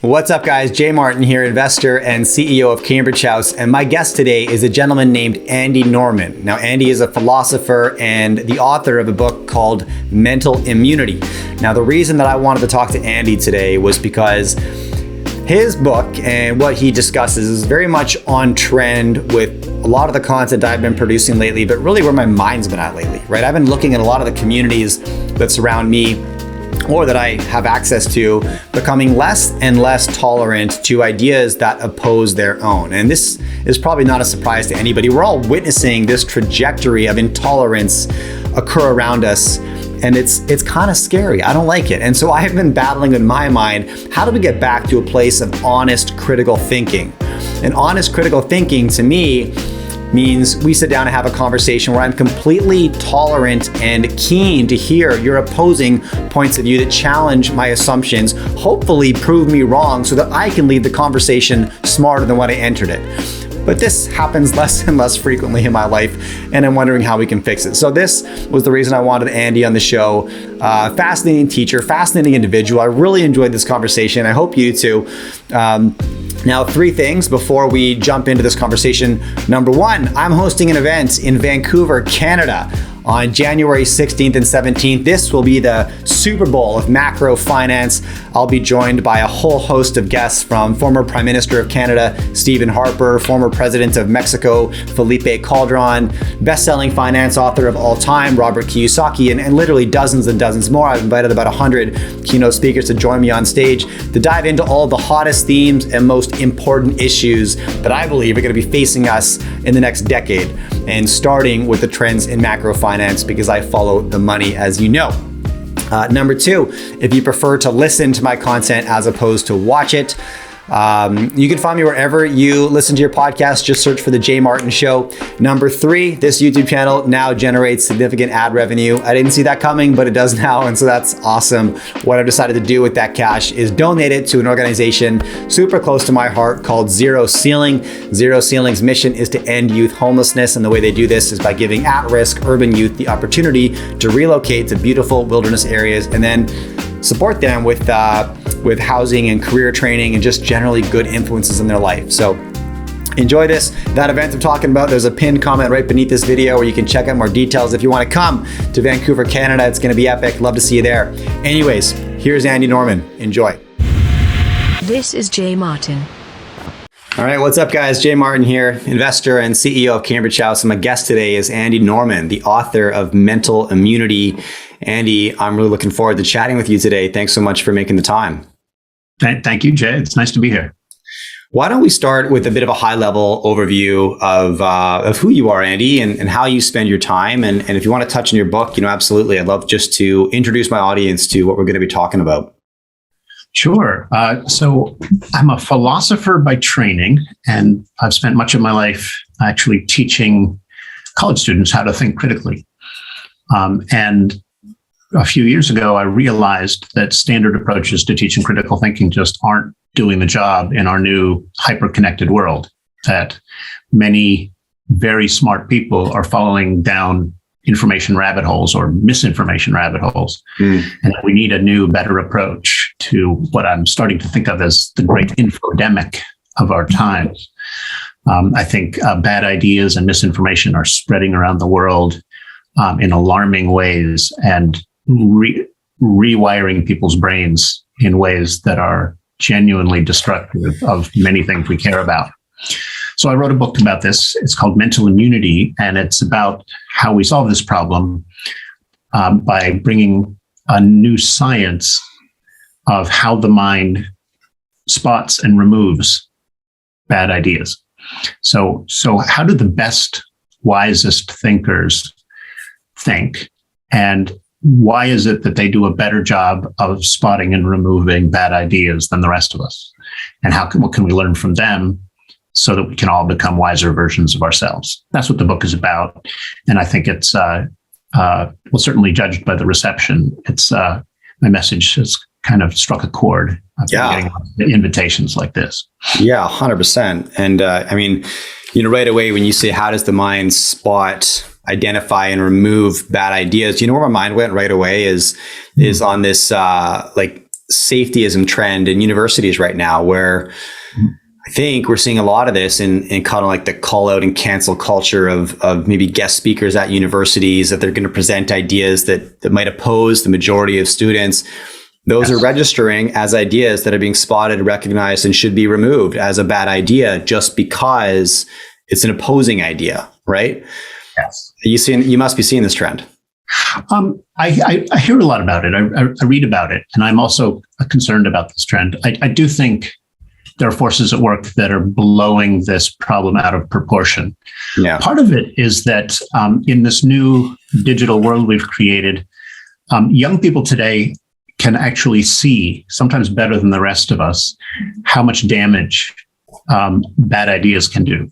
What's up, guys? Jay Martin here, investor and CEO of Cambridge House. And my guest today is a gentleman named Andy Norman. Now, Andy is a philosopher and the author of a book called Mental Immunity. Now, the reason that I wanted to talk to Andy today was because his book and what he discusses is very much on trend with a lot of the content I've been producing lately, but really where my mind's been at lately, right? I've been looking at a lot of the communities that surround me or that I have access to, becoming less and less tolerant to ideas that oppose their own. And this is probably not a surprise to anybody. We're all witnessing this trajectory of intolerance occur around us, and it's kind of scary. I don't like it. And so I have been battling in my mind, how do we get back to a place of honest critical thinking? And honest critical thinking to me means we sit down and have a conversation where I'm completely tolerant and keen to hear your opposing points of view that challenge my assumptions, hopefully prove me wrong so that I can leave the conversation smarter than when I entered it. But this happens less and less frequently in my life, and I'm wondering how we can fix it. So this was the reason I wanted Andy on the show. Fascinating teacher, fascinating individual. I really enjoyed this conversation. I hope you do too. Now, three things before we jump into this conversation. Number one, I'm hosting an event in Vancouver, Canada on January 16th and 17th. This will be the Super Bowl of macro finance. I'll be joined by a whole host of guests from former Prime Minister of Canada, Stephen Harper, former President of Mexico, Felipe Calderon, best-selling finance author of all time, Robert Kiyosaki, and literally dozens and dozens more. I've invited about 100 keynote speakers to join me on stage to dive into all the hottest themes and most important issues that I believe are going to be facing us in the next decade, and starting with the trends in macro finance, because I follow the money, as you know. Number two, if you prefer to listen to my content as opposed to watch it, you can find me wherever you listen to your podcast. Just search for The Jay Martin Show. Number three, this YouTube channel now generates significant ad revenue. I didn't see that coming, but it does now. And so that's awesome. What I've decided to do with that cash is donate it to an organization super close to my heart called Zero Ceiling. Zero Ceiling's mission is to end youth homelessness. And the way they do this is by giving at-risk urban youth the opportunity to relocate to beautiful wilderness areas and then support them with housing and career training and just generally good influences in their life. So enjoy this. That event I'm talking about, there's a pinned comment right beneath this video where you can check out more details. If you want to come to Vancouver, Canada, it's going to be epic. Love to see you there. Anyways, here's Andy Norman. Enjoy. This is Jay Martin. All right, what's up, guys? Jay Martin here, investor and CEO of Cambridge House. And my guest today is Andy Norman, the author of Mental Immunity. Andy, I'm really looking forward to chatting with you today. Thanks so much for making the time. Thank you, Jay. It's nice to be here. Why don't we start with a bit of a high-level overview of who you are, Andy, and how you spend your time. And if you want to touch on your book, absolutely. I'd love just to introduce my audience to what we're going to be talking about. Sure. So I'm a philosopher by training, and I've spent much of my life actually teaching college students how to think critically. And a few years ago, I realized that standard approaches to teaching critical thinking just aren't doing the job in our new hyper-connected world, that many very smart people are falling down information rabbit holes or misinformation rabbit holes. And that we need a new, better approach to what I'm starting to think of as the great infodemic of our times. I think bad ideas and misinformation are spreading around the world in alarming ways and rewiring people's brains in ways that are genuinely destructive of many things we care about. So I wrote a book about this. It's called Mental Immunity, and it's about how we solve this problem by bringing a new science of how the mind spots and removes bad ideas. So how do the best, wisest thinkers think? And why is it that they do a better job of spotting and removing bad ideas than the rest of us? And what can we learn from them so that we can all become wiser versions of ourselves? That's what the book is about. And I think it's certainly judged by the reception. It's my message has kind of struck a chord. I've been getting invitations like this. Yeah, 100%. And right away when you say, how does the mind spot, identify, and remove bad ideas? Where my mind went right away is on this safetyism trend in universities right now, where I think we're seeing a lot of this in kind of like the call out and cancel culture of maybe guest speakers at universities, that they're going to present ideas that might oppose the majority of students. Those are registering as ideas that are being spotted, recognized, and should be removed as a bad idea just because it's an opposing idea, right? Yes. You must be seeing this trend. I hear a lot about it. I read about it, and I'm also concerned about this trend. I do think there are forces at work that are blowing this problem out of proportion. Yeah. Part of it is that in this new digital world we've created, young people today can actually see, sometimes better than the rest of us, how much damage bad ideas can do.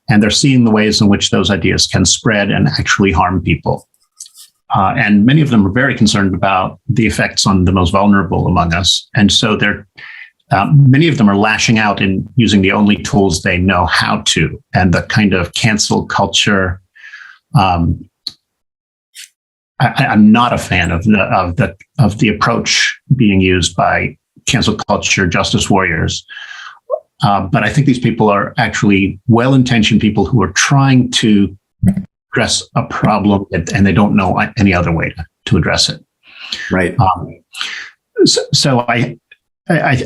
And they're seeing the ways in which those ideas can spread and actually harm people. And many of them are very concerned about the effects on the most vulnerable among us. And so many of them are lashing out and using the only tools they know how to. And the kind of cancel culture, I'm not a fan of the approach being used by cancel culture justice warriors. But I think these people are actually well-intentioned people who are trying to address a problem and they don't know any other way to address it. Right. So I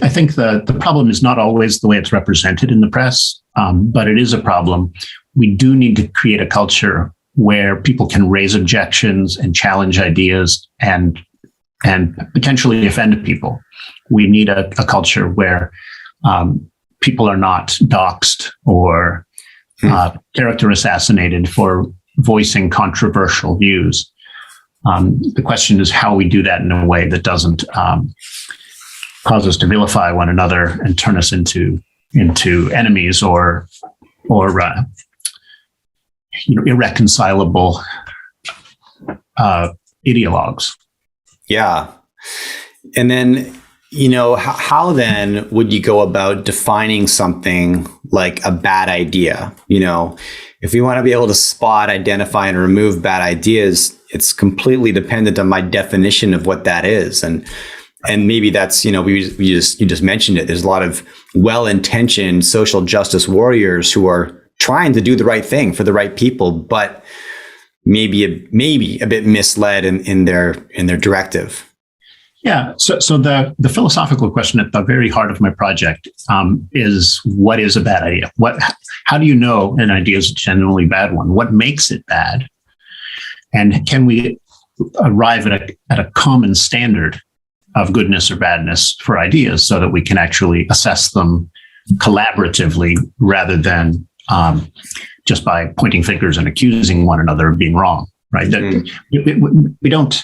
think the problem is not always the way it's represented in the press, but it is a problem. We do need to create a culture where people can raise objections and challenge ideas and potentially offend people. We need a culture where people are not doxxed or character assassinated for voicing controversial views. The question is how we do that in a way that doesn't cause us to vilify one another and turn us into enemies or irreconcilable ideologues. Yeah. And then, how then would you go about defining something like a bad idea? If we want to be able to spot, identify, and remove bad ideas, it's completely dependent on my definition of what that is. And maybe that's, you just mentioned it. There's a lot of well-intentioned social justice warriors who are trying to do the right thing for the right people, but maybe a bit misled in their directive. Yeah. So the philosophical question at the very heart of my project is, what is a bad idea? How do you know an idea is a genuinely bad one? What makes it bad? And can we arrive at a common standard of goodness or badness for ideas so that we can actually assess them collaboratively rather than just by pointing fingers and accusing one another of being wrong, right? We don't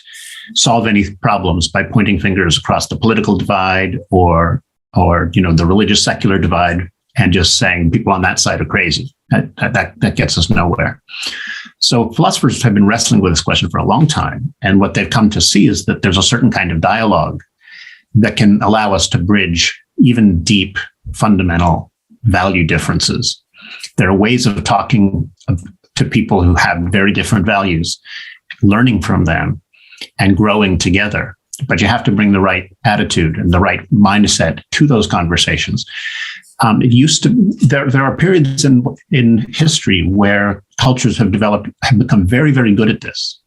solve any problems by pointing fingers across the political divide or the religious secular divide and just saying people on that side are crazy. That gets us nowhere. So philosophers have been wrestling with this question for a long time. And what they've come to see is that there's a certain kind of dialogue that can allow us to bridge even deep, fundamental value differences. There are ways of talking to people who have very different values, learning from them and growing together. But you have to bring the right attitude and the right mindset to those conversations. There are periods in history where cultures have become very, very good at this.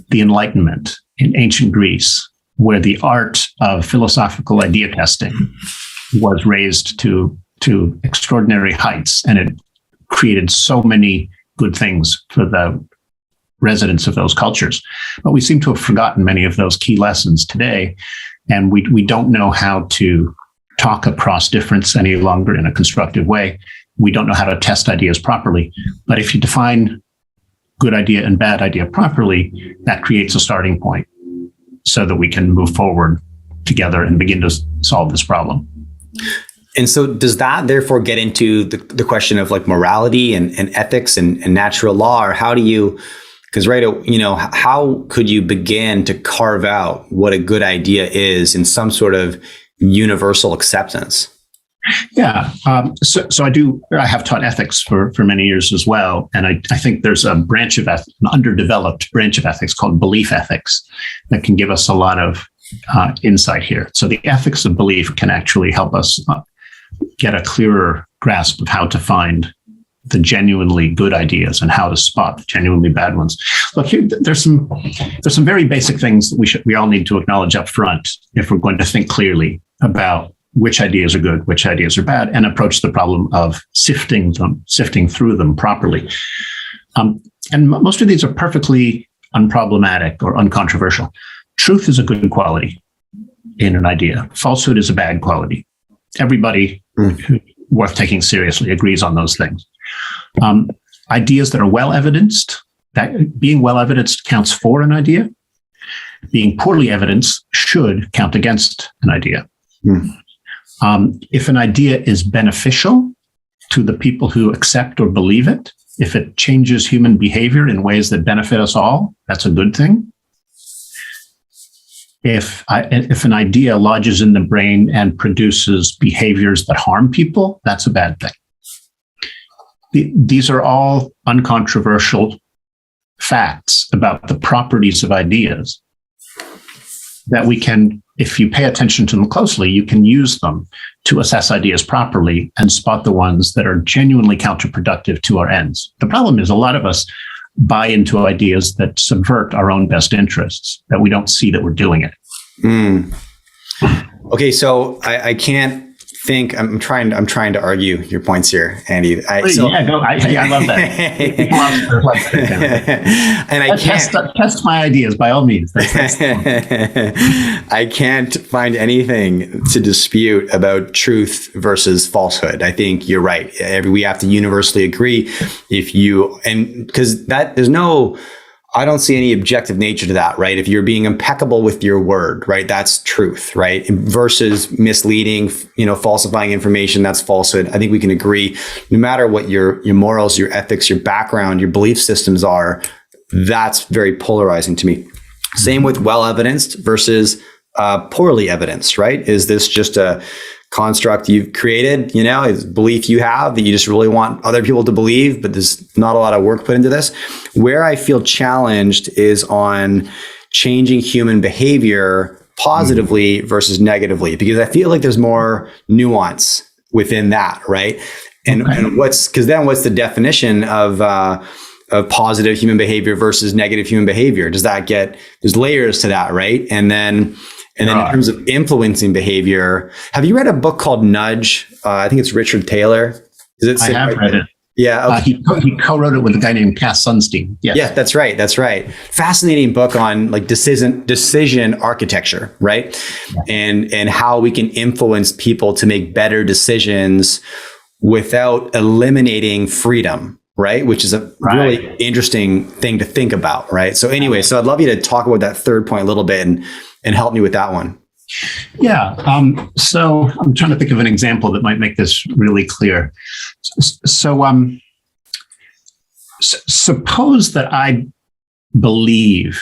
The Enlightenment in ancient Greece, where the art of philosophical idea testing was raised to extraordinary heights, and it created so many good things for the residents of those cultures. But we seem to have forgotten many of those key lessons today, and we don't know how to talk across difference any longer in a constructive way. We don't know how to test ideas properly. But if you define good idea and bad idea properly, that creates a starting point so that we can move forward together and begin to solve this problem. And so does that therefore get into the question of like morality and ethics and natural law? Or how do you, because how could you begin to carve out what a good idea is in some sort of universal acceptance? Yeah. So I have taught ethics for many years as well. And I think there's a branch of an underdeveloped branch of ethics called belief ethics that can give us a lot of insight here. So the ethics of belief can actually help us get a clearer grasp of how to find the genuinely good ideas and how to spot the genuinely bad ones. Look, here, there's some very basic things that we all need to acknowledge up front if we're going to think clearly about which ideas are good, which ideas are bad, and approach the problem of sifting through them properly. And most of these are perfectly unproblematic or uncontroversial. Truth is a good quality in an idea. Falsehood is a bad quality. Everybody worth taking seriously agrees on those things. Ideas that are well evidenced, that being well evidenced counts for an idea. Being poorly evidenced should count against an idea. If an idea is beneficial to the people who accept or believe it, if it changes human behavior in ways that benefit us all, that's a good thing. If an idea lodges in the brain and produces behaviors that harm people, that's a bad thing. These are all uncontroversial facts about the properties of ideas that we can, if you pay attention to them closely, you can use them to assess ideas properly and spot the ones that are genuinely counterproductive to our ends. The problem is a lot of us buy into ideas that subvert our own best interests, that we don't see that we're doing it. Okay, so I can't think. I'm trying to argue your points here, Andy. I love that. And I can't test my ideas by all means. I can't find anything to dispute about truth versus falsehood. I think you're right. We have to universally agree. I don't see any objective nature to that, right? If you're being impeccable with your word, right, that's truth, right? Versus misleading, falsifying information, that's falsehood. I think we can agree, no matter what your morals, your ethics, your background, your belief systems are, that's very polarizing to me. Same with well evidenced versus poorly evidenced, right? Is this just a construct you've created, is belief you have that you just really want other people to believe, but there's not a lot of work put into this? Where I feel challenged is on changing human behavior positively versus negatively, because I feel like there's more nuance within that, right? And what's the definition of positive human behavior versus negative human behavior? There's layers to that, right? And then in terms of influencing behavior, have you read a book called Nudge? I think it's Richard Taylor. I have read it. Yeah. Okay. He co-wrote it with a guy named Cass Sunstein. Yes. Yeah, that's right. Fascinating book on like decision architecture, right? Yeah. And how we can influence people to make better decisions without eliminating freedom, right? Which is a really interesting thing to think about, right? So anyway, I'd love you to talk about that third point a little bit and help me with that one. Yeah. So I'm trying to think of an example that might make this really clear. Suppose that I believe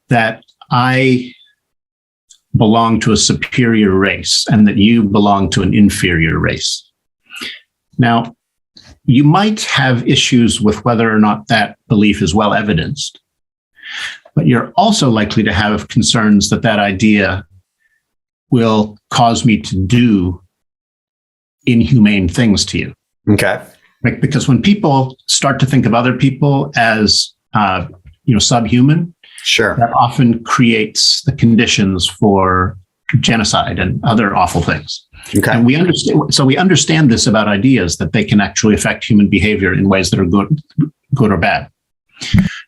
that I belong to a superior race and that you belong to an inferior race. Now, you might have issues with whether or not that belief is well evidenced, but you're also likely to have concerns that idea will cause me to do inhumane things to you. Okay. Right? Because when people start to think of other people as, subhuman, sure, that often creates the conditions for genocide and other awful things. Okay. And we understand this about ideas, that they can actually affect human behavior in ways that are good or bad.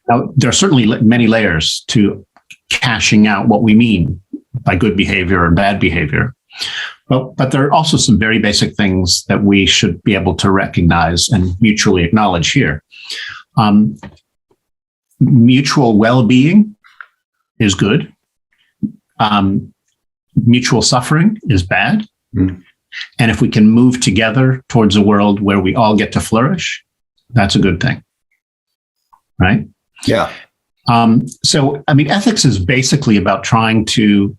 Now, there are certainly many layers to cashing out what we mean by good behavior or bad behavior. But there are also some very basic things that we should be able to recognize and mutually acknowledge here. Mutual well-being is good. Mutual suffering is bad. Mm. And if we can move together towards a world where we all get to flourish, that's a good thing. Right? Yeah. Ethics is basically about trying to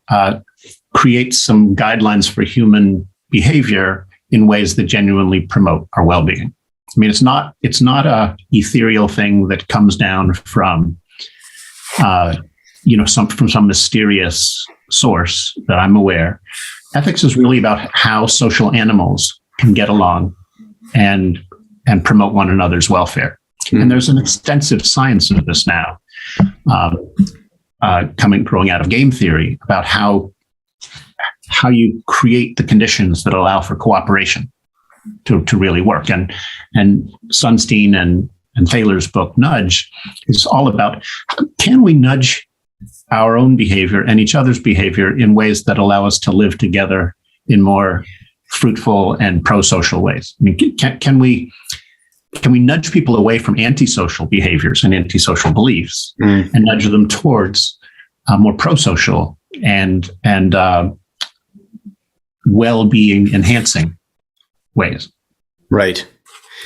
create some guidelines for human behavior in ways that genuinely promote our well-being. It's not a ethereal thing that comes down from some mysterious source that I'm aware, ethics is really about how social animals can get along and promote one another's welfare. And there's an extensive science of this now, growing out of game theory about how you create the conditions that allow for cooperation to really work. And Sunstein and Thaler's book, Nudge, is all about, can we nudge our own behavior and each other's behavior in ways that allow us to live together in more fruitful and pro-social ways? I mean, can we nudge people away from antisocial behaviors and antisocial beliefs and nudge them towards more pro-social and well-being enhancing ways? Right.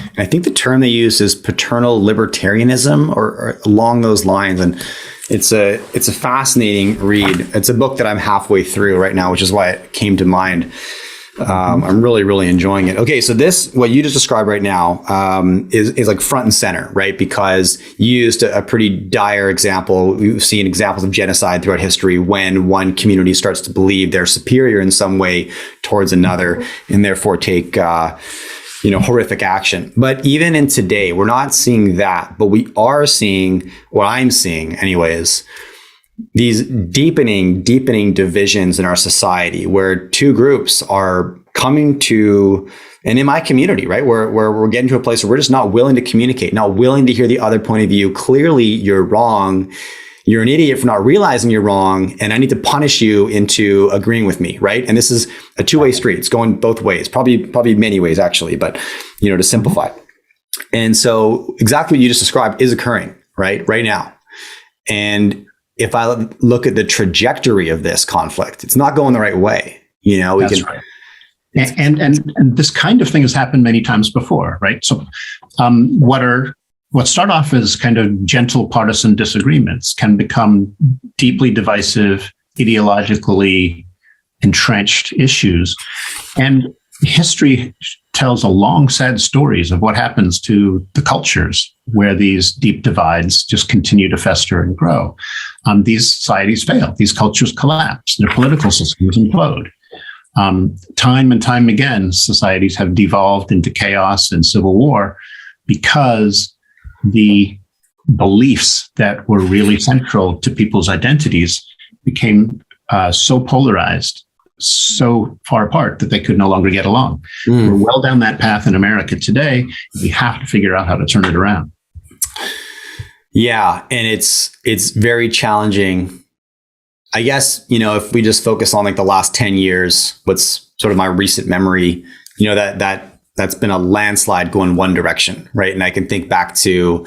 And I think the term they use is paternal libertarianism or along those lines. And it's a fascinating read. It's a book that I'm halfway through right now, which is why it came to mind. I'm really, really enjoying it. Okay, so this, what you just described right now, is like front and center, right? Because you used a pretty dire example. We've seen examples of genocide throughout history when one community starts to believe they're superior in some way towards another, and therefore take horrific action. But even in today, we're not seeing that, but we are seeing, what I'm seeing anyways, these deepening divisions in our society where two groups are coming to, and in my community, right, where we're getting to a place where we're just not willing to communicate, not willing to hear the other point of view. Clearly, you're wrong. You're an idiot for not realizing you're wrong, and I need to punish you into agreeing with me, right? And this is a two-way street. It's going both ways, probably many ways actually, but to simplify. And so exactly what you just described is occurring right now. And if I look at the trajectory of this conflict, it's not going the right way. That's right. And this kind of thing has happened many times before, right? So what start off as kind of gentle partisan disagreements can become deeply divisive, ideologically entrenched issues. And history tells a long, sad stories of what happens to the cultures where these deep divides just continue to fester and grow. These societies fail. These cultures collapse. Their political systems implode. Time and time again, societies have devolved into chaos and civil war because the beliefs that were really central to people's identities became so polarized, so far apart that they could no longer get along. We're well down that path in America today. We have to figure out how to turn it around. Yeah, and it's very challenging. I guess, if we just focus on like the last 10 years, what's sort of my recent memory, that's been a landslide going one direction, right? And I can think back to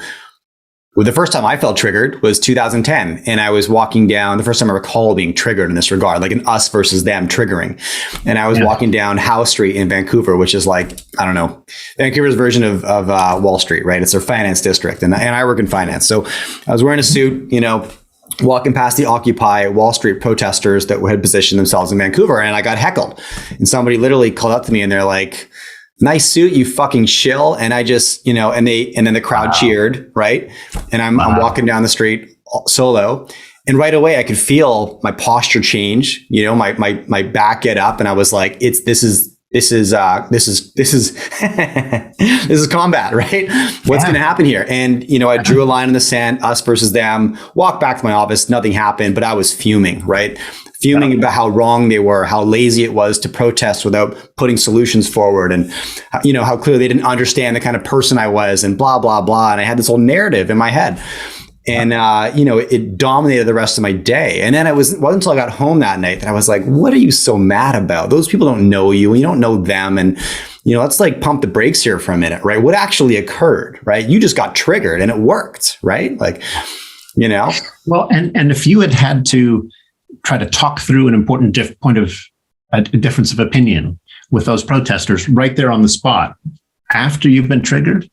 the first time I felt triggered was 2010. And I was walking down, the first time I recall being triggered in this regard, like an us versus them triggering. And I was walking down Howe Street in Vancouver, which is like, I don't know, Vancouver's version of Wall Street, right? It's their finance district. And I work in finance. So I was wearing a suit, walking past the Occupy Wall Street protesters that had positioned themselves in Vancouver. And I got heckled. And somebody literally called up to me and they're like, "Nice suit, you fucking shill." And I just, and then the crowd cheered, right? And I'm walking down the street solo. And right away I could feel my posture change, my back get up. And I was like, this is combat, right? What's going to happen here? And, I drew a line in the sand, us versus them, walked back to my office, nothing happened, but I was fuming, right? Fuming about how wrong they were, how lazy it was to protest without putting solutions forward, and how clearly they didn't understand the kind of person I was, and blah, blah, blah. And I had this whole narrative in my head. And, it dominated the rest of my day. And then it wasn't until I got home that night that I was like, what are you so mad about? Those people don't know you and you don't know them. And, let's like pump the brakes here for a minute, right? What actually occurred, right? You just got triggered and it worked, right? Like, Well, and if you had to try to talk through an important point of a difference of opinion with those protesters right there on the spot, after you've been triggered,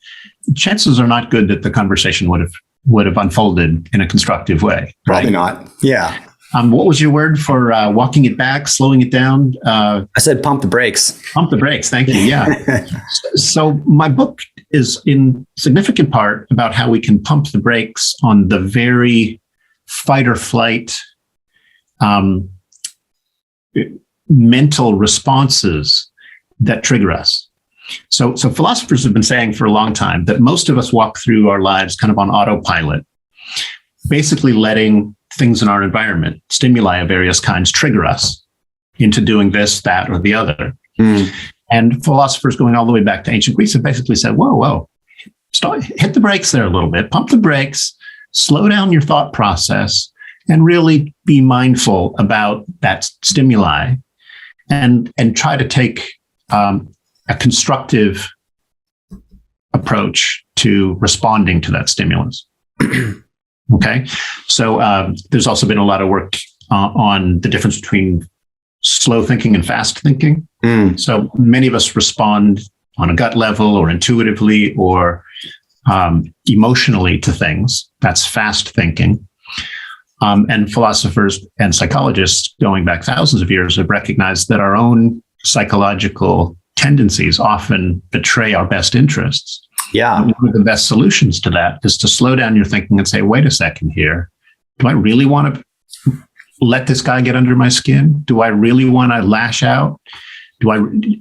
chances are not good that the conversation would have unfolded in a constructive way. Probably not. Yeah. What was your word for walking it back, slowing it down? I said pump the brakes. Pump the brakes. Thank you. Yeah. So my book is in significant part about how we can pump the brakes on the very fight or flight mental responses that trigger us. So philosophers have been saying for a long time that most of us walk through our lives kind of on autopilot, basically letting things in our environment, stimuli of various kinds, trigger us into doing this, that, or the other. And philosophers going all the way back to ancient Greece have basically said, whoa, hit the brakes there a little bit, pump the brakes, slow down your thought process, and really be mindful about that stimuli and try to take a constructive approach to responding to that stimulus. Okay. So there's also been a lot of work on the difference between slow thinking and fast thinking. So many of us respond on a gut level or intuitively or emotionally to things. That's fast thinking. And philosophers and psychologists going back thousands of years have recognized that our own psychological tendencies often betray our best interests. Yeah. And one of the best solutions to that is to slow down your thinking and say, wait a second here. Do I really want to let this guy get under my skin? Do I really want to lash out?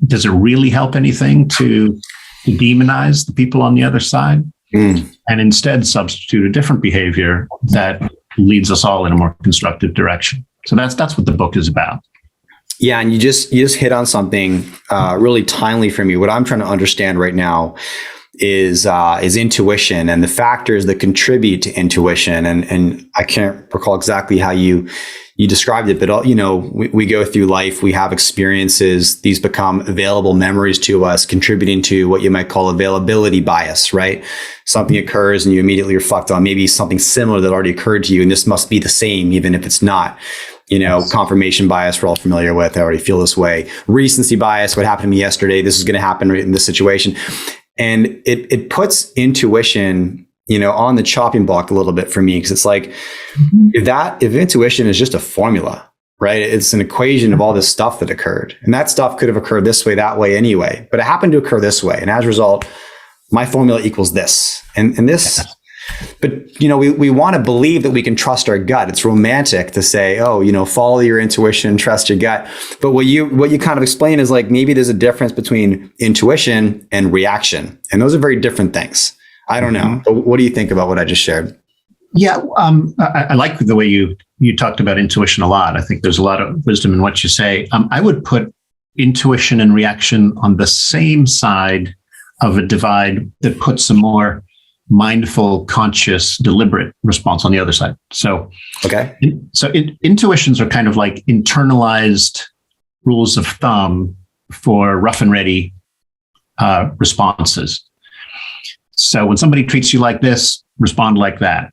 Does it really help anything to demonize the people on the other side? And instead substitute a different behavior that leads us all in a more constructive direction. So that's what the book is about. Yeah, and you just hit on something really timely for me. What I'm trying to understand right now is intuition and the factors that contribute to intuition. And I can't recall exactly how you described it, but we go through life, we have experiences, these become available memories to us, contributing to what you might call availability bias, right? Something occurs and you immediately reflect on maybe something similar that already occurred to you, and this must be the same, even if it's not. Confirmation bias, we're all familiar with. I already feel this way. Recency bias, what happened to me yesterday, this is going to happen in this situation. And it puts intuition, on the chopping block a little bit for me, because it's like, if intuition is just a formula, right? It's an equation of all this stuff that occurred. And that stuff could have occurred this way, that way anyway, but it happened to occur this way. And as a result, my formula equals this and this. But, we want to believe that we can trust our gut. It's romantic to say, follow your intuition, trust your gut. But what you kind of explain is like, maybe there's a difference between intuition and reaction. And those are very different things. I don't know. But what do you think about what I just shared? Yeah, I like the way you talked about intuition a lot. I think there's a lot of wisdom in what you say. I would put intuition and reaction on the same side of a divide that puts a more mindful, conscious, deliberate response on the other side. So, intuitions are kind of like internalized rules of thumb for rough and ready responses. So when somebody treats you like this, respond like that.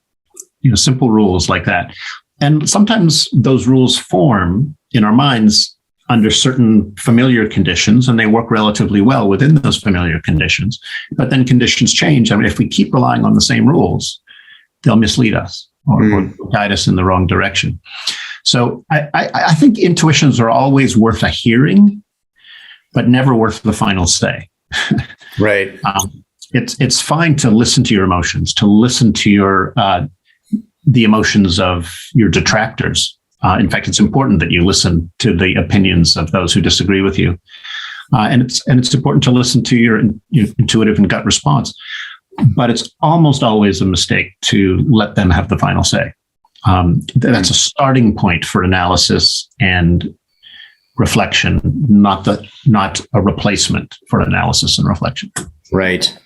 Simple rules like that. And sometimes those rules form in our minds under certain familiar conditions, and they work relatively well within those familiar conditions. But then conditions change. If we keep relying on the same rules, they'll mislead us or guide us in the wrong direction. So I think intuitions are always worth a hearing, but never worth the final say. Right. It's fine to listen to your emotions, to listen to the emotions of your detractors. In fact, it's important that you listen to the opinions of those who disagree with you, and it's important to listen to your intuitive and gut response. But it's almost always a mistake to let them have the final say. That's a starting point for analysis and reflection, not a replacement for analysis and reflection. Right.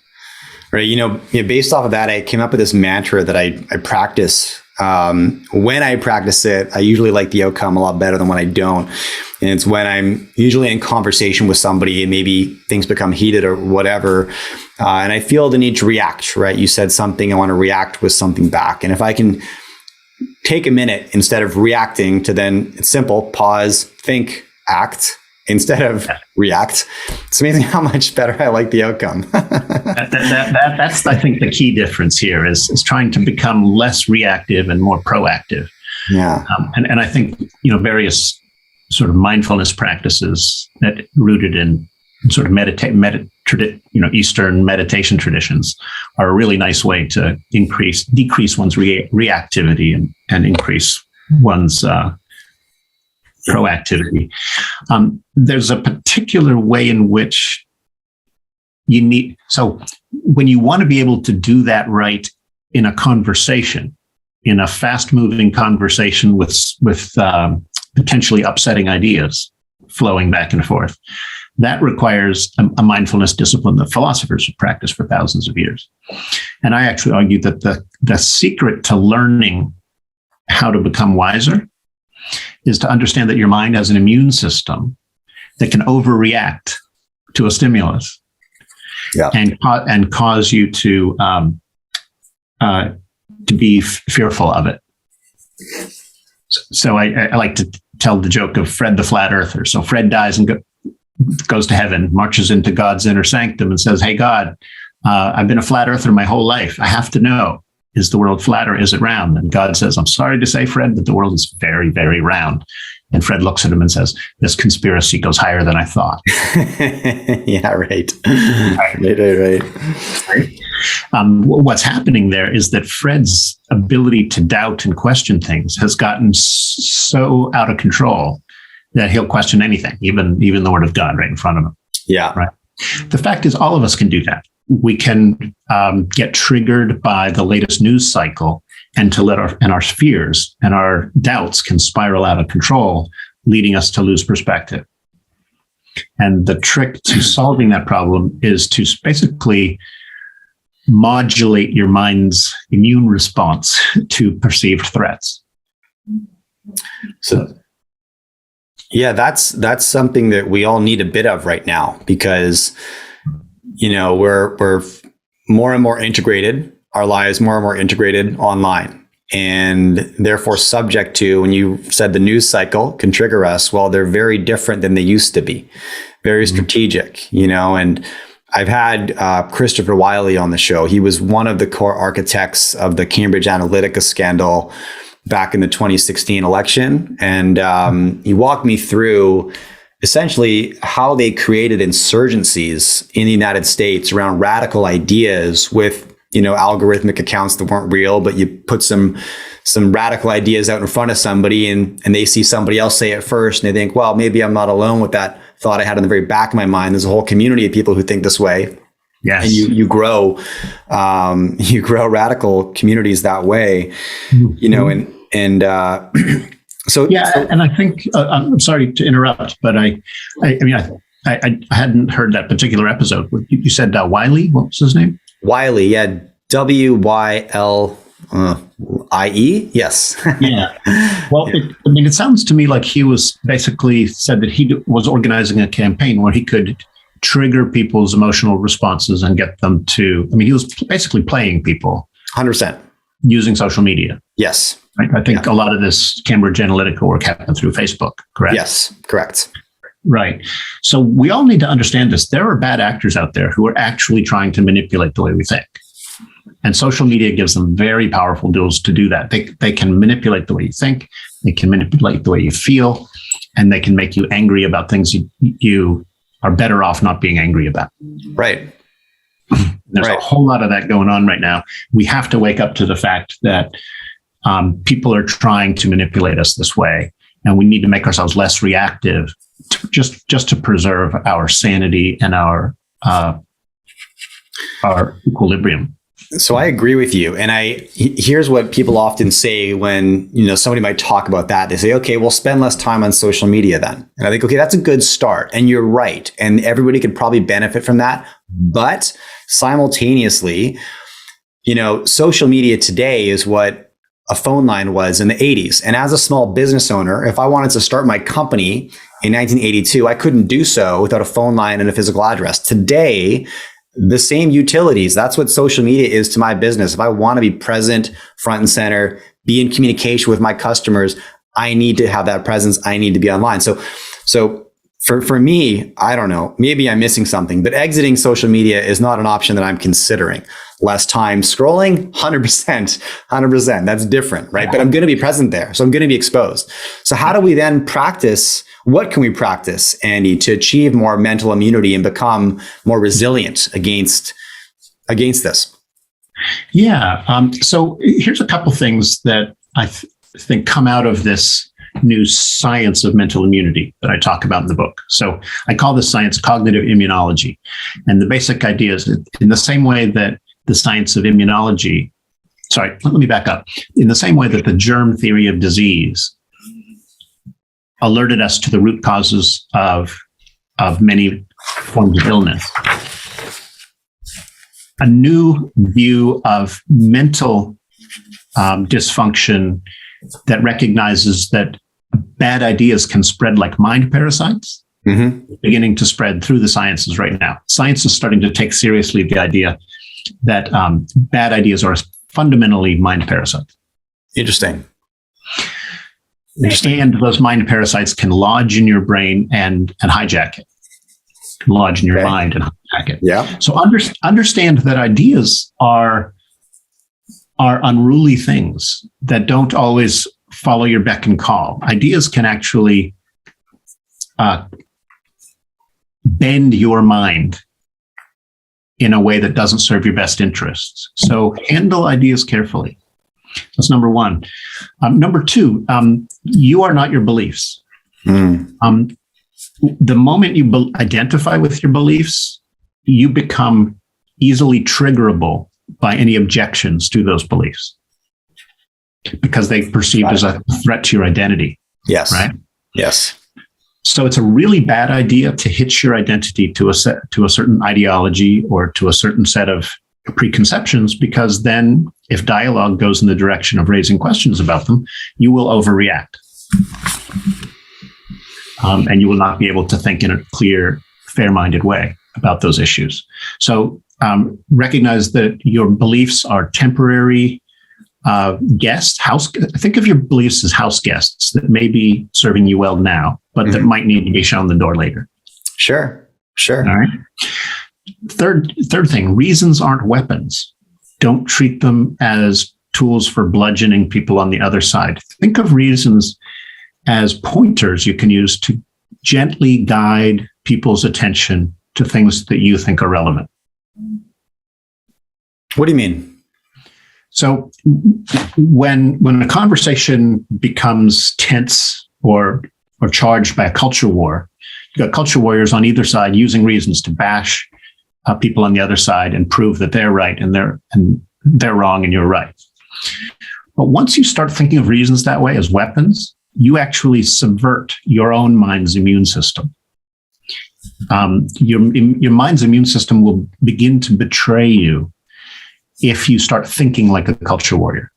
Based off of that, I came up with this mantra that I practice. When I practice it, I usually like the outcome a lot better than when I don't. And it's when I'm usually in conversation with somebody and maybe things become heated or whatever. And I feel the need to react, right? You said something, I want to react with something back. And if I can take a minute instead of reacting to then, it's simple, pause, think, act, instead of react. It's amazing how much better I like the outcome. That's, I think, the key difference here is trying to become less reactive and more proactive. Yeah. And I think, various sort of mindfulness practices that rooted in sort of Eastern meditation traditions are a really nice way to decrease one's reactivity and increase one's proactivity. There's a particular way in which you need. So when you want to be able to do that right in a conversation, in a fast-moving conversation with potentially upsetting ideas flowing back and forth, that requires a mindfulness discipline that philosophers have practiced for thousands of years. And I actually argue that the secret to learning how to become wiser is to understand that your mind has an immune system that can overreact to a stimulus, and cause you to be fearful of it. So I like to tell the joke of Fred the flat earther. So Fred dies and goes to heaven, marches into God's inner sanctum and says, "Hey, God, I've been a flat earther my whole life. I have to know, is the world flat or is it round?" And God says, "I'm sorry to say, Fred, that the world is very, very round." And Fred looks at him and says, "This conspiracy goes higher than I thought." Yeah, right. Right. What's happening there is that Fred's ability to doubt and question things has gotten so out of control that he'll question anything, even the word of God right in front of him. Yeah. Right. The fact is, all of us can do that. We can get triggered by the latest news cycle, and our fears and our doubts can spiral out of control, leading us to lose perspective. And the trick to solving that problem is to basically modulate your mind's immune response to perceived threats. So, yeah, that's something that we all need a bit of right now, because we're more and more integrated, our lives more and more integrated online, and therefore subject to, when you said the news cycle can trigger us, well, they're very different than they used to be, very strategic, and I've had Christopher Wiley on the show. He was one of the core architects of the Cambridge Analytica scandal back in the 2016 election. And he walked me through essentially how they created insurgencies in the United States around radical ideas with, algorithmic accounts that weren't real, but you put some radical ideas out in front of somebody and they see somebody else say it first, and they think, well, maybe I'm not alone with that thought I had in the very back of my mind. There's a whole community of people who think this way. Yes. And you grow radical communities that way, so and I think I'm sorry to interrupt, but I hadn't heard that particular episode. You said Wiley. What was his name? Wiley. Yeah, WYLIE. Yes. Yeah. Well, it sounds to me like he was basically said that he was organizing a campaign where he could trigger people's emotional responses and get them to. He was basically playing people. 100%. Using social media. Yes. Right? I think a lot of this Cambridge Analytica work happened through Facebook, correct? Yes, correct. Right. So we all need to understand this. There are bad actors out there who are actually trying to manipulate the way we think. And social media gives them very powerful tools to do that. They can manipulate the way you think, they can manipulate the way you feel, and they can make you angry about things you are better off not being angry about. Right. There's a whole lot of that going on right now. We have to wake up to the fact that people are trying to manipulate us this way, and we need to make ourselves less reactive, just to preserve our sanity and our equilibrium. So I agree with you. And here's what people often say when, somebody might talk about that. They say, okay, we'll spend less time on social media then. And I think, okay, that's a good start. And you're right. And everybody could probably benefit from that. But simultaneously, social media today is what a phone line was in the 80s. And as a small business owner, if I wanted to start my company in 1982, I couldn't do so without a phone line and a physical address. Today, the same utilities, that's what social media is to my business. If I want to be present, front and center, be in communication with my customers, I need to have that presence. I need to be online. So for me, I don't know, maybe I'm missing something, but exiting social media is not an option that I'm considering. Less time scrolling, 100%. That's different, right? But I'm going to be present there. So I'm going to be exposed. So how do we then practice? What can we practice, Andy, to achieve more mental immunity and become more resilient against this? Yeah. So here's a couple things that I think come out of this new science of mental immunity that I talk about in the book. So I call this science cognitive immunology. And the basic idea is that in the same way that the science of immunology, let me back up. In the same way that the germ theory of disease alerted us to the root causes of many forms of illness, a new view of mental dysfunction that recognizes that bad ideas can spread like mind parasites, beginning to spread through the sciences right now. Science is starting to take seriously the idea that bad ideas are fundamentally mind parasites. Interesting. And those mind parasites can lodge in your brain and hijack it. Lodge in your mind and hijack it. Yeah. So understand that ideas are unruly things that don't always follow your beck and call. Ideas can actually bend your mind in a way that doesn't serve your best interests. So handle ideas carefully. That's number one. Number two, you are not your beliefs. The moment you identify with your beliefs, you become easily triggerable by any objections to those beliefs because they're perceived as a threat to your identity. Yes. Right? Yes. So it's a really bad idea to hitch your identity to a certain ideology or to a certain set of preconceptions, because then if dialogue goes in the direction of raising questions about them, you will overreact. And you will not be able to think in a clear, fair-minded way about those issues. So recognize that your beliefs are temporary guests. Think of your beliefs as house guests that may be serving you well now, but that might need to be shown the door later. Sure. All right. Third thing, reasons aren't weapons. Don't treat them as tools for bludgeoning people on the other side. Think of reasons as pointers you can use to gently guide people's attention to things that you think are relevant. What do you mean? So when a conversation becomes tense or charged by a culture war, you've got culture warriors on either side using reasons to bash people on the other side and prove that they're right and they're wrong and you're right. But once you start thinking of reasons that way as weapons, you actually subvert your own mind's immune system. Your mind's immune system will begin to betray you if you start thinking like a culture warrior.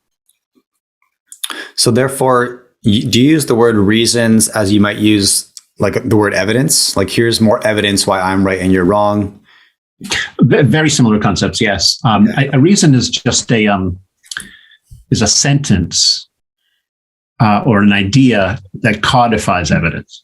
So therefore, do you use the word reasons as you might use like the word evidence? Like, here's more evidence why I'm right and you're wrong. Very similar concepts, yes. A reason is just a sentence or an idea that codifies evidence.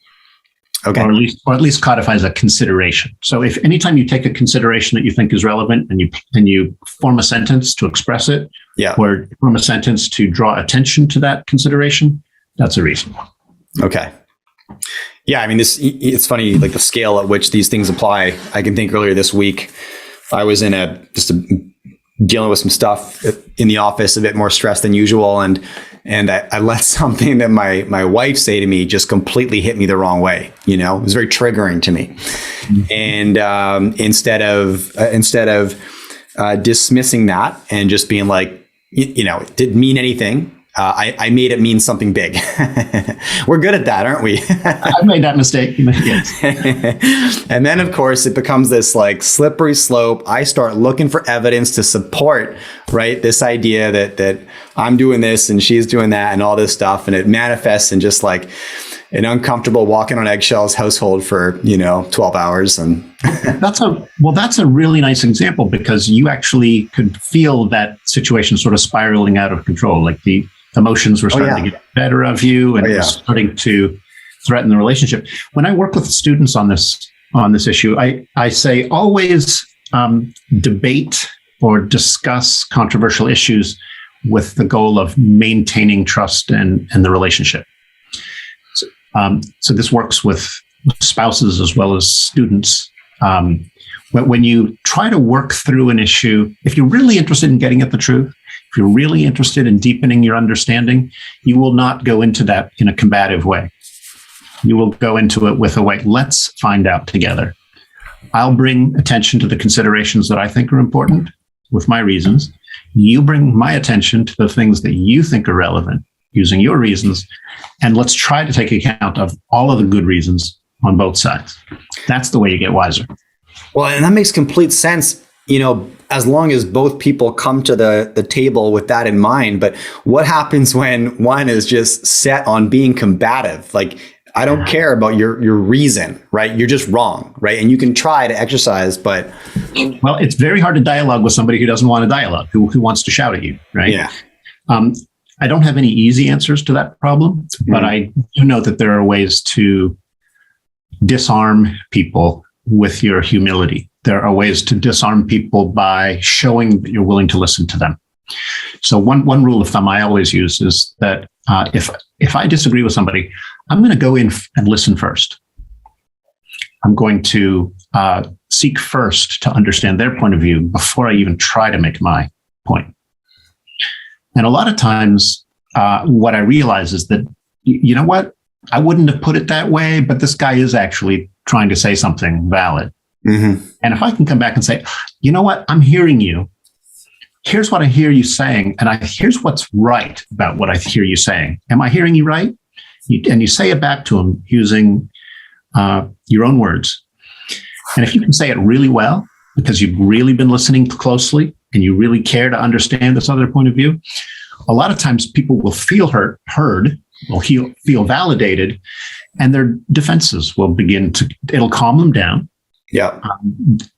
Okay. Or at least codifies a consideration. So if anytime you take a consideration that you think is relevant and you form a sentence to express it, or form a sentence to draw attention to that consideration, that's a reason. Okay. Yeah, I mean, it's funny, like the scale at which these things apply. I can think earlier this week, I was in dealing with some stuff in the office, a bit more stressed than usual, and I let something that my wife say to me just completely hit me the wrong way. You know, it was very triggering to me. And instead of dismissing that and just being like, it didn't mean anything, I made it mean something big. We're good at that, aren't we? I've made that mistake. Yes. And then, of course, it becomes this like slippery slope. I start looking for evidence to support, right, this idea that I'm doing this and she's doing that and all this stuff. And it manifests in just like an uncomfortable walking on eggshells household for, 12 hours. And that's a really nice example, because you actually could feel that situation sort of spiraling out of control. Like the emotions were starting to get the better of you, and it was starting to threaten the relationship. When I work with students on this issue, I say always debate or discuss controversial issues with the goal of maintaining trust and the relationship. So this works with spouses as well as students. When you try to work through an issue, if you're really interested in getting at the truth, if you're really interested in deepening your understanding, you will not go into that in a combative way. You will go into it with a way, let's find out together. I'll bring attention to the considerations that I think are important with my reasons. You bring my attention to the things that you think are relevant using your reasons. And let's try to take account of all of the good reasons on both sides. That's the way you get wiser. Well, and that makes complete sense, as long as both people come to the table with that in mind. But what happens when one is just set on being combative? Like, I don't care about your reason, right? You're just wrong, right? And you can try to exercise, but... Well, it's very hard to dialogue with somebody who doesn't want to dialogue, who wants to shout at you, right? Yeah. I don't have any easy answers to that problem, but I do know that there are ways to disarm people with your humility. There are ways to disarm people by showing that you're willing to listen to them. So one rule of thumb I always use is that if I disagree with somebody, I'm going to go in and listen first. I'm going to seek first to understand their point of view before I even try to make my point. And a lot of times, what I realize is that, you know what? I wouldn't have put it that way, but this guy is actually trying to say something valid. Mm-hmm. And if I can come back and say, you know what? I'm hearing you. Here's what I hear you saying. And here's what's right about what I hear you saying. Am I hearing you right? And you say it back to him using your own words. And if you can say it really well, because you've really been listening closely and you really care to understand this other point of view, a lot of times people will feel heard, will feel validated, and their defenses will it'll calm them down. Yeah.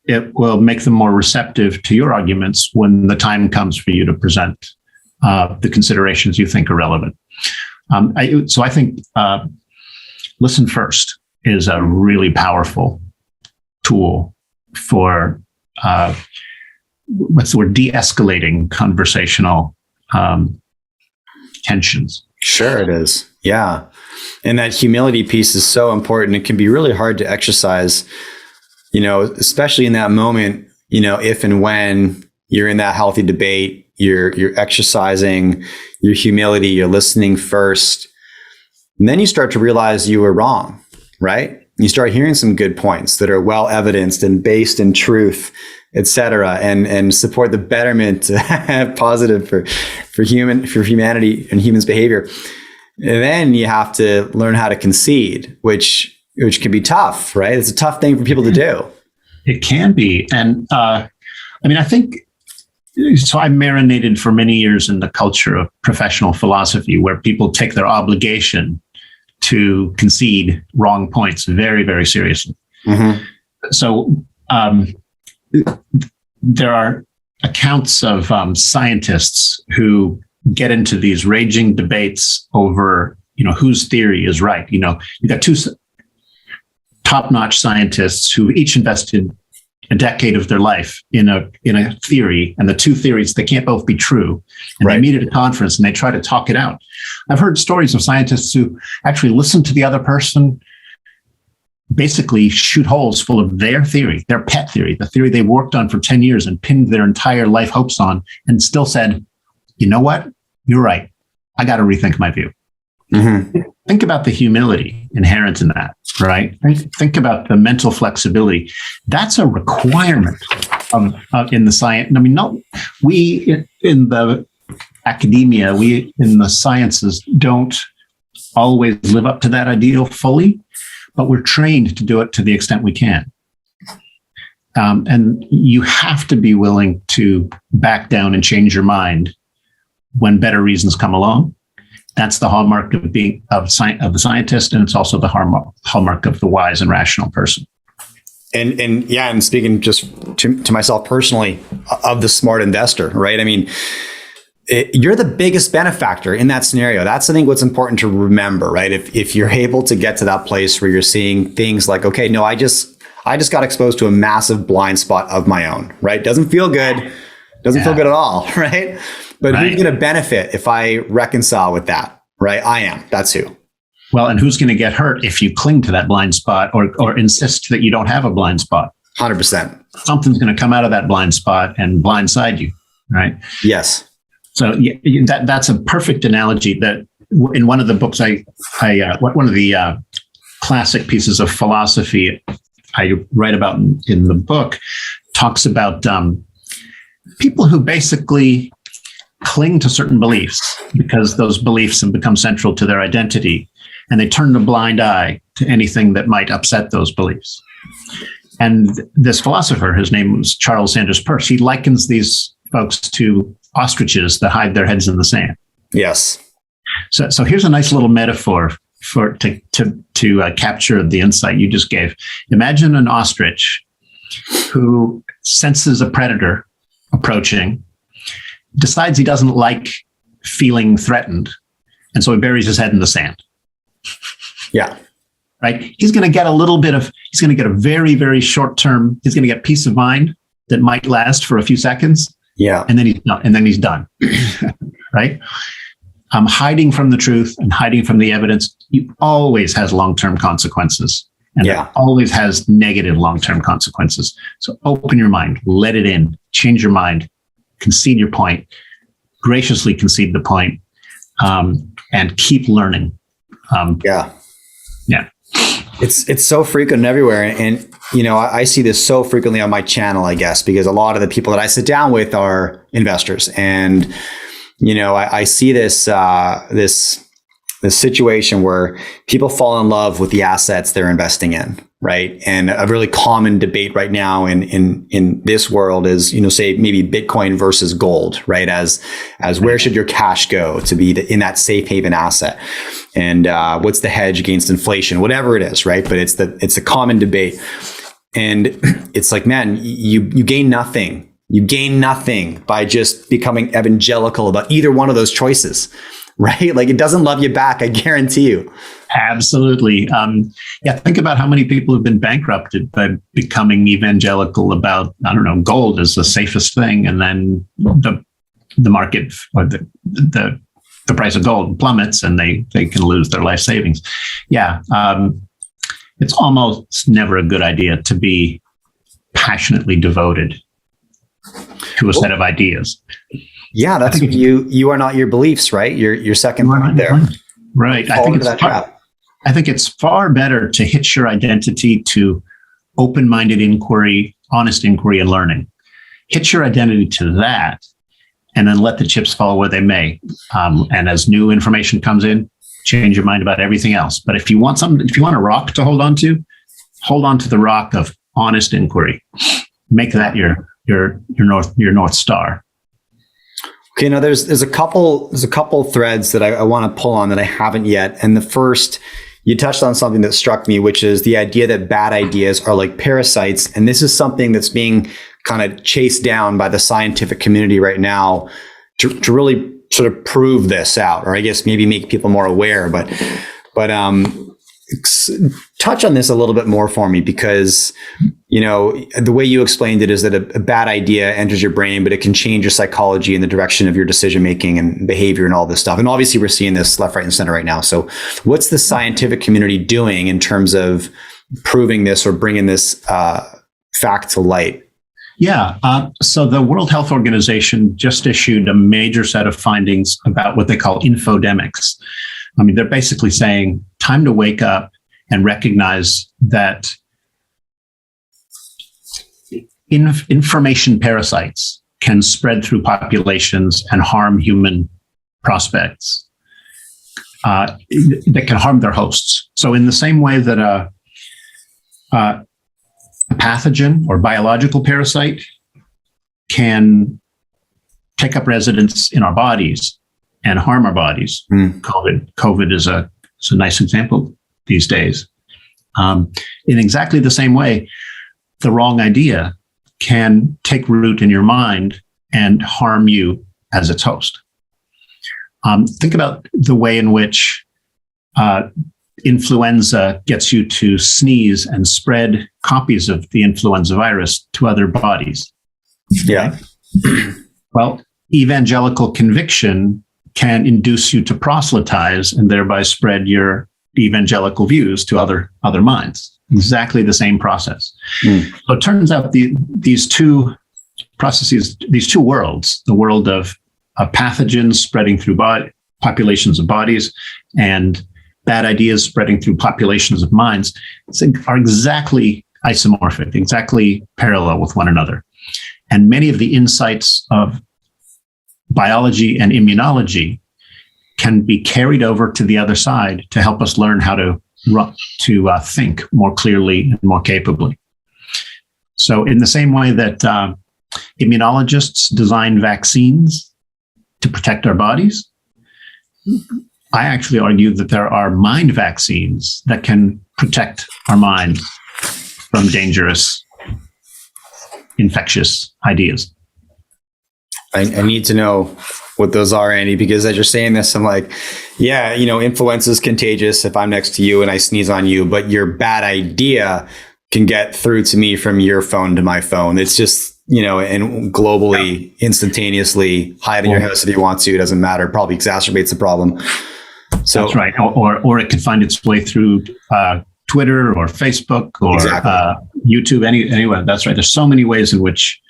It will make them more receptive to your arguments when the time comes for you to present the considerations you think are relevant. So I think listen first is a really powerful tool for de-escalating conversational tensions. Sure it is. Yeah. And that humility piece is so important. It can be really hard to exercise, especially in that moment, if and when you're in that healthy debate, you're exercising your humility, you're listening first. And then you start to realize you were wrong, right? You start hearing some good points that are well evidenced and based in truth, et cetera, and support the betterment positive for humanity and humans' behavior. And then you have to learn how to concede, which can be tough, right? It's a tough thing for people to do. It can be. And I think, so I marinated for many years in the culture of professional philosophy, where people take their obligation to concede wrong points very, very seriously. Mm-hmm. So there are accounts of scientists who get into these raging debates over, whose theory is right. You've got two top-notch scientists who each invested a decade of their life in a theory, and the two theories, they can't both be true. And They meet at a conference and they try to talk it out. I've heard stories of scientists who actually listen to the other person, basically shoot holes full of their theory, their pet theory, the theory they worked on for 10 years and pinned their entire life hopes on, and still said, you know what? You're right. I got to rethink my view. Mm-hmm. Think about the humility inherent in that, right? Think about the mental flexibility. That's a requirement in the science. We in the academia, we in the sciences don't always live up to that ideal fully, but we're trained to do it to the extent we can. And you have to be willing to back down and change your mind when better reasons come along. That's the hallmark of the scientist, and it's also the hallmark of the wise and rational person. And yeah, I'm speaking just to myself personally of the smart investor, right? You're the biggest benefactor in that scenario. That's, I think, what's important to remember, right? If you're able to get to that place where you're seeing things like, okay, no, I just got exposed to a massive blind spot of my own, right? Doesn't feel good. Doesn't feel good at all, right? But who's going to benefit if I reconcile with that, right? I am. That's who. Well, and who's going to get hurt if you cling to that blind spot or insist that you don't have a blind spot? 100%. Something's going to come out of that blind spot and blindside you, right? Yes. So that's a perfect analogy. That in one of the books, one of the classic pieces of philosophy I write about in the book talks about people who basically cling to certain beliefs because those beliefs have become central to their identity, and they turn a blind eye to anything that might upset those beliefs. And this philosopher, his name was Charles Sanders Peirce, he likens these folks to ostriches that hide their heads in the sand. Yes. So here's a nice little metaphor to capture the insight you just gave. Imagine an ostrich who senses a predator approaching, decides he doesn't like feeling threatened, and so he buries his head in the sand. Yeah. Right? He's going to get a very, very short term, he's going to get peace of mind that might last for a few seconds. Yeah. And then he's done. Right? Hiding from the truth and hiding from the evidence always has long-term consequences. And it always has negative long-term consequences. So open your mind, let it in, change your mind, concede your point, graciously concede the point, and keep learning. Yeah. It's so frequent everywhere. And, I see this so frequently on my channel, I guess, because a lot of the people that I sit down with are investors. And, I see this situation where people fall in love with the assets they're investing in, right? And a really common debate right now in this world is, say maybe Bitcoin versus gold, right? As where should your cash go to be in that safe haven asset? And what's the hedge against inflation, whatever it is, right? But it's a common debate. And it's like, man, you gain nothing. You gain nothing by just becoming evangelical about either one of those choices, right? Like, it doesn't love you back, I guarantee you. Absolutely. Think about how many people have been bankrupted by becoming evangelical about, gold is the safest thing. And then the market or the price of gold plummets and they can lose their life savings. It's almost never a good idea to be passionately devoted to a set of ideas. Yeah, that's you are not your beliefs, right? Your second point there. Right. I think it's far better to hitch your identity to open-minded inquiry, honest inquiry, and learning. Hitch your identity to that, and then let the chips fall where they may. And as new information comes in, change your mind about everything else. But if you want a rock to hold on to the rock of honest inquiry. Make that your North Star. Okay, now there's a couple threads that I want to pull on that I haven't yet. And the first, you touched on something that struck me, which is the idea that bad ideas are like parasites. And this is something that's being kind of chased down by the scientific community right now to really sort of prove this out, or I guess maybe make people more aware. But touch on this a little bit more for me, because the way you explained it is that a bad idea enters your brain, but it can change your psychology and the direction of your decision making and behavior and all this stuff. And obviously we're seeing this left, right, and center right now. So what's the scientific community doing in terms of proving this or bringing this fact to light? Yeah. So the World Health Organization just issued a major set of findings about what they call infodemics. I mean, they're basically saying time to wake up and recognize that information parasites can spread through populations and harm human prospects. That can harm their hosts. So in the same way that a pathogen or biological parasite can take up residence in our bodies and harm our bodies. COVID is a nice example these days. In exactly the same way, the wrong idea can take root in your mind and harm you as its host. Think about the way in which influenza gets you to sneeze and spread copies of the influenza virus to other bodies. Yeah. Well, evangelical conviction can induce you to proselytize and thereby spread your evangelical views to other minds. exactly the same process. So it turns out these two processes, these two worlds, the world of pathogens spreading through populations of bodies and bad ideas spreading through populations of minds, are exactly isomorphic, exactly parallel with one another. And many of the insights of biology and immunology can be carried over to the other side to help us learn how to think more clearly and more capably. So in the same way that immunologists design vaccines to protect our bodies, I actually argue that there are mind vaccines that can protect our mind from dangerous, infectious ideas. I need to know what those are, Andy, because as you're saying this, I'm like, yeah, influenza is contagious if I'm next to you and I sneeze on you, but your bad idea can get through to me from your phone to my phone. It's just, and globally, instantaneously, hide in your house if you want to. It doesn't matter. It probably exacerbates the problem. So that's right. Or it can find its way through Twitter or Facebook or YouTube, anywhere. That's right. There's so many ways in which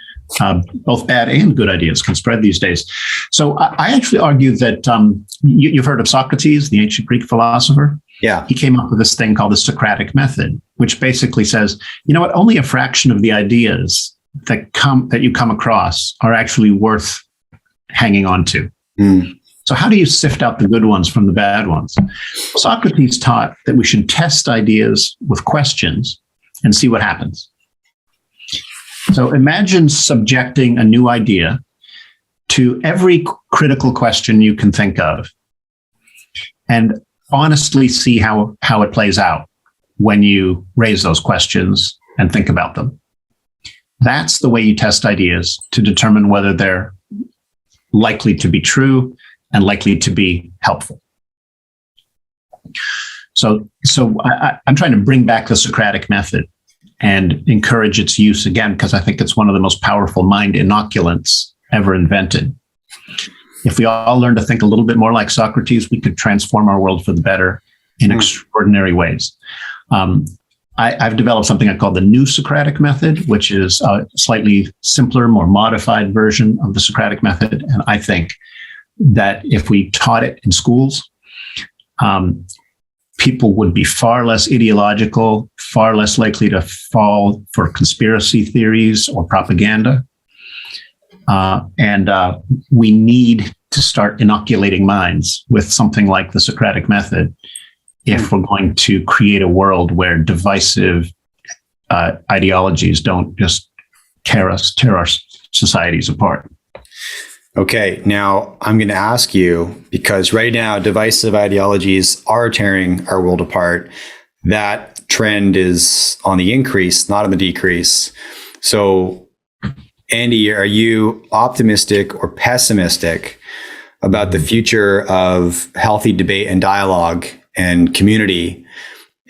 both bad and good ideas can spread these days. So I actually argue that you've heard of Socrates, the ancient Greek philosopher. Yeah. He came up with this thing called the Socratic method, which basically says, only a fraction of the ideas that you come across are actually worth hanging on to. So how do you sift out the good ones from the bad ones? Socrates taught that we should test ideas with questions and see what happens. So imagine subjecting a new idea to every critical question you can think of and honestly see how it plays out when you raise those questions and think about them. That's the way you test ideas to determine whether they're likely to be true and likely to be helpful. So I'm trying to bring back the Socratic method and encourage its use again, because I think it's one of the most powerful mind inoculants ever invented. If we all learn to think a little bit more like Socrates, we could transform our world for the better in extraordinary ways. I've developed something I call the new Socratic method, which is a slightly simpler, more modified version of the Socratic method. And I think that if we taught it in schools, people would be far less ideological, far less likely to fall for conspiracy theories or propaganda. And we need to start inoculating minds with something like the Socratic method if we're going to create a world where divisive ideologies don't just tear our societies apart. Okay, now I'm going to ask you, because right now divisive ideologies are tearing our world apart. That trend is on the increase, not on the decrease. So, Andy, are you optimistic or pessimistic about the future of healthy debate and dialogue and community?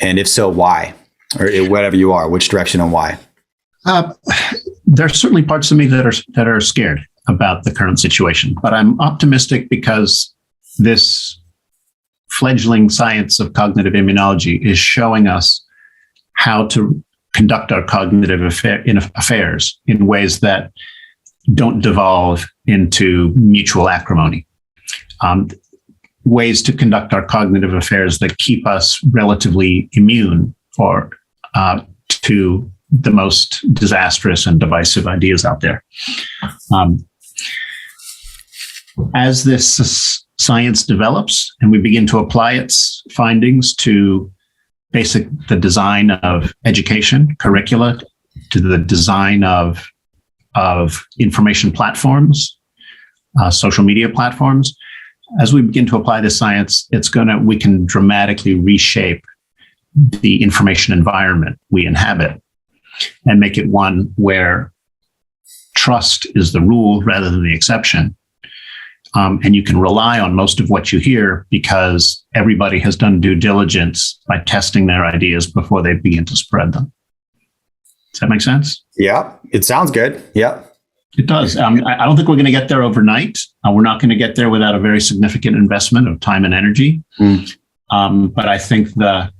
And if so, why? Or whatever you are, which direction and why? There are certainly parts of me that are scared about the current situation, but I'm optimistic because this fledgling science of cognitive immunology is showing us how to conduct our cognitive affairs in ways that don't devolve into mutual acrimony. Ways to conduct our cognitive affairs that keep us relatively immune to the most disastrous and divisive ideas out there. As this science develops and we begin to apply its findings to the design of education, curricula, to the design of information platforms, social media platforms, as we begin to apply this science, we can dramatically reshape the information environment we inhabit and make it one where trust is the rule rather than the exception. And you can rely on most of what you hear because everybody has done due diligence by testing their ideas before they begin to spread them. Does that make sense? Yeah, it sounds good. Yeah, it does. I don't think we're going to get there overnight. We're not going to get there without a very significant investment of time and energy. But I think the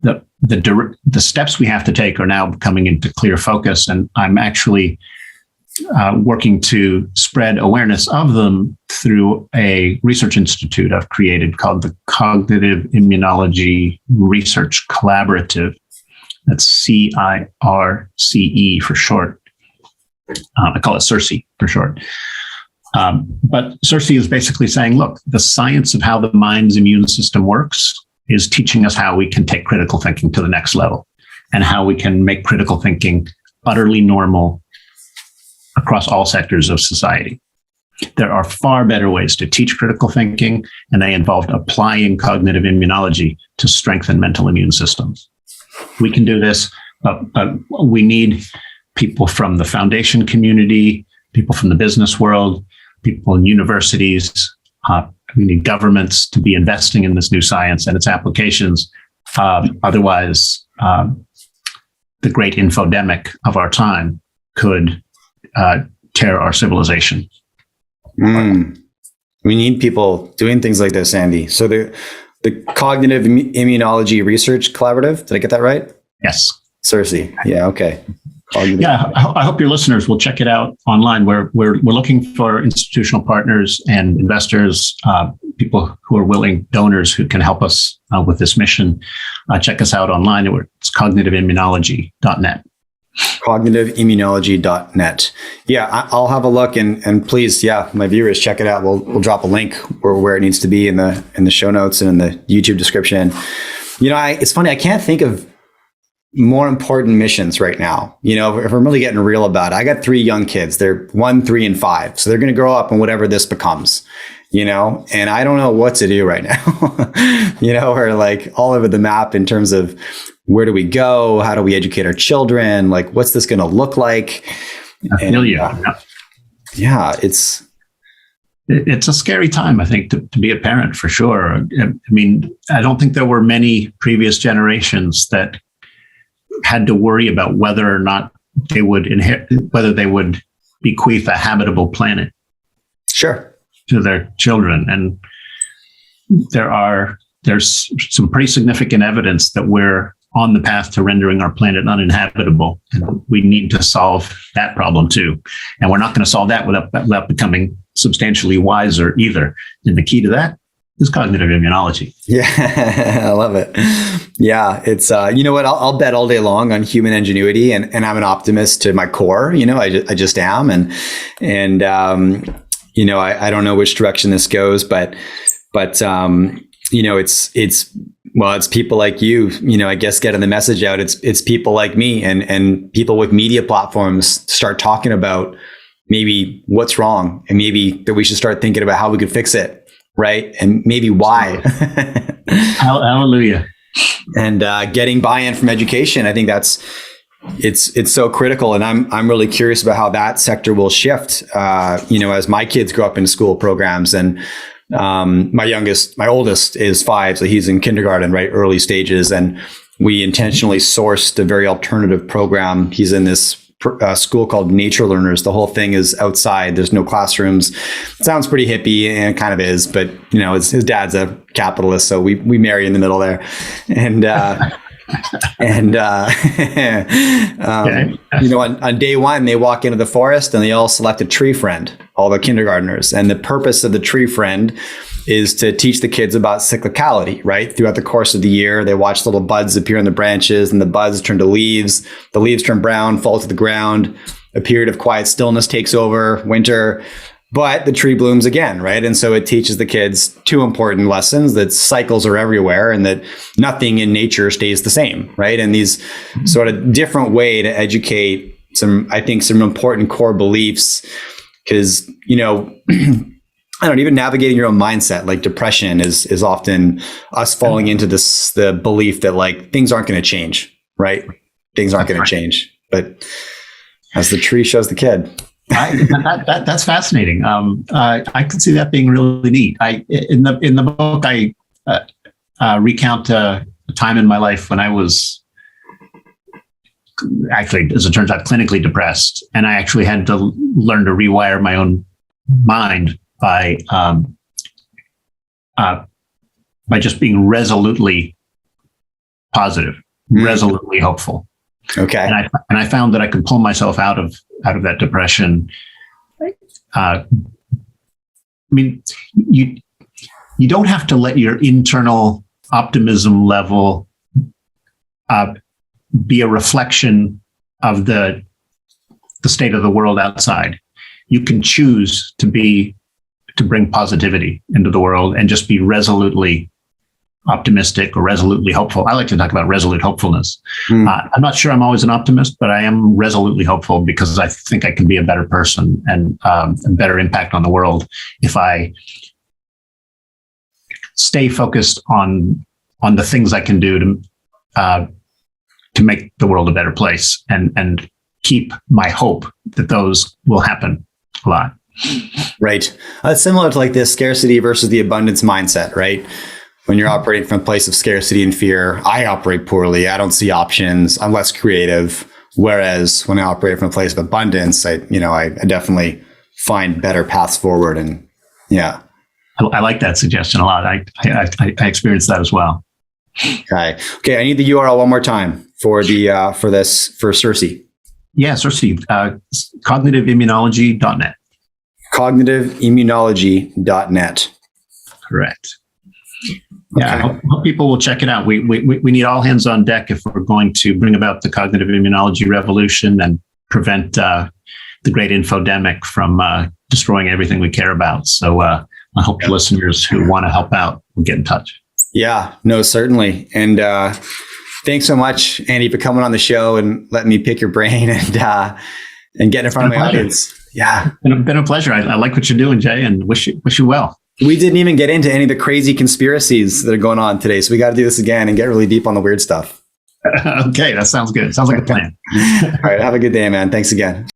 the steps we have to take are now coming into clear focus, and I'm actually working to spread awareness of them through a research institute I've created called the Cognitive Immunology Research Collaborative. That's CIRCE for short. I call it CIRCE for short. But CIRCE is basically saying, look, the science of how the mind's immune system works is teaching us how we can take critical thinking to the next level and how we can make critical thinking utterly normal across all sectors of society. There are far better ways to teach critical thinking, and they involved applying cognitive immunology to strengthen mental immune systems. We can do this, but we need people from the foundation community, people from the business world, people in universities. We need governments to be investing in this new science and its applications. Otherwise, the great infodemic of our time could tear our civilization. We need people doing things like this, Andy. So the Cognitive Immunology Research Collaborative, did I get that right? Yes. CIRCE. Yeah, okay. Yeah, I hope your listeners will check it out online. We're looking for institutional partners and investors, people who are willing, donors who can help us with this mission. Check us out online. It's cognitivimmunology.net. Cognitivimmunology.net. Yeah, I'll have a look, and please, yeah, my viewers, check it out. We'll drop a link where it needs to be in the show notes and in the YouTube description. It's funny, I can't think of more important missions right now. If I'm really getting real about it, I got 3 young kids. They're 1, 3, and 5. So they're going to grow up in whatever this becomes, and I don't know what to do right now, we're like all over the map in terms of where do we go? How do we educate our children? Like, what's this going to look like? I feel you. Yeah, it's a scary time, I think, to be a parent, for sure. I mean, I don't think there were many previous generations that had to worry about whether or not they would whether they would bequeath a habitable planet. Sure. To their children. And there's some pretty significant evidence that we're on the path to rendering our planet uninhabitable. And we need to solve that problem too. And we're not going to solve that without becoming substantially wiser either. And the key to that is cognitive immunology. Yeah, I love it. Yeah, it's, you know what, I'll bet all day long on human ingenuity, and I'm an optimist to my core, I just am. And I don't know which direction this goes, but it's people like you, I guess, getting the message out. It's people like me and people with media platforms start talking about maybe what's wrong, and maybe that we should start thinking about how we could fix it. Right. And maybe why. Hallelujah. And getting buy-in from education. I think it's so critical. And I'm really curious about how that sector will shift, as my kids grow up in school programs. And my oldest is 5. So he's in kindergarten, right? Early stages. And we intentionally sourced a very alternative program. He's in this school called Nature Learners. The whole thing is outside. There's no classrooms. It sounds pretty hippie, and it kind of is, but his dad's a capitalist, so we marry in the middle there. And on day 1, they walk into the forest and they all select a tree friend, all the kindergartners. And the purpose of the tree friend is to teach the kids about cyclicality, right? Throughout the course of the year, they watch little buds appear on the branches, and the buds turn to leaves. The leaves turn brown, fall to the ground. A period of quiet stillness takes over, winter, but the tree blooms again, right? And so it teaches the kids 2 important lessons: that cycles are everywhere and that nothing in nature stays the same, right? And these sort of different way to educate some important core beliefs, because, I don't even navigating your own mindset. Like depression is often us falling into the belief that like things aren't going to change, right? Things aren't going to change, but as the tree shows the kid. That's fascinating. I could see that being really neat. In the book, I recount a time in my life when I was actually, as it turns out, clinically depressed, and I actually had to learn to rewire my own mind by just being resolutely positive, resolutely hopeful. Okay. And I found that I could pull myself out of that depression. I mean, you don't have to let your internal optimism level be a reflection of the state of the world outside. You can choose to bring positivity into the world and just be resolutely optimistic or resolutely hopeful. I like to talk about resolute hopefulness. I'm not sure I'm always an optimist, but I am resolutely hopeful because I think I can be a better person and a better impact on the world if I stay focused on the things I can do to make the world a better place and keep my hope that those will happen a lot. Right. It's similar to like this scarcity versus the abundance mindset, right? When you're operating from a place of scarcity and fear, I operate poorly. I don't see options. I'm less creative. Whereas when I operate from a place of abundance, I definitely find better paths forward. And yeah. I like that suggestion a lot. I experienced that as well. Okay. I need the URL one more time for Cersei. Yeah, Cersei, cognitivimmunology.net. Cognitivimmunology.net. Correct. Yeah, I hope people will check it out. We need all hands on deck if we're going to bring about the cognitive immunology revolution and prevent the great infodemic from destroying everything we care about. So I hope listeners who want to help out will get in touch. Yeah, no, certainly. And thanks so much, Andy, for coming on the show and letting me pick your brain and getting in front of my audience. Yeah. It's been a pleasure. I like what you're doing, Jay, and wish you well. We didn't even get into any of the crazy conspiracies that are going on today. So we got to do this again and get really deep on the weird stuff. Okay, that sounds good. Sounds like a plan. All right. Have a good day, man. Thanks again.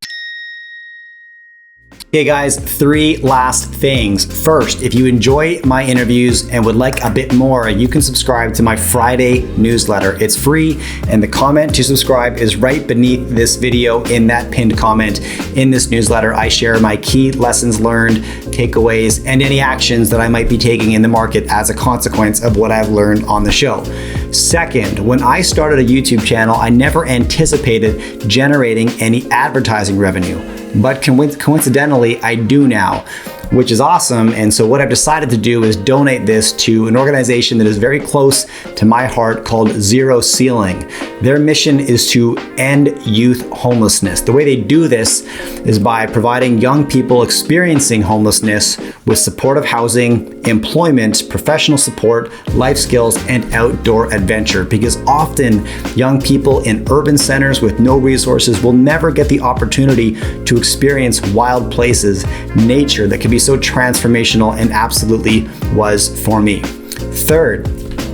Okay, guys, 3 last things. First, if you enjoy my interviews and would like a bit more, you can subscribe to my Friday newsletter. It's free, and the comment to subscribe is right beneath this video in that pinned comment. In this newsletter, I share my key lessons learned, takeaways, and any actions that I might be taking in the market as a consequence of what I've learned on the show. Second, when I started a YouTube channel, I never anticipated generating any advertising revenue. But coincidentally, I do now, which is awesome. And so what I've decided to do is donate this to an organization that is very close to my heart called Zero Ceiling. Their mission is to end youth homelessness. The way they do this is by providing young people experiencing homelessness with supportive housing, employment, professional support, life skills, and outdoor adventure. Because often young people in urban centers with no resources will never get the opportunity to experience wild places, nature that can be so transformational and absolutely was for me. Third,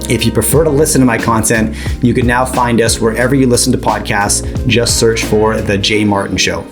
if you prefer to listen to my content, you can now find us wherever you listen to podcasts. Just search for The Jay Martin Show.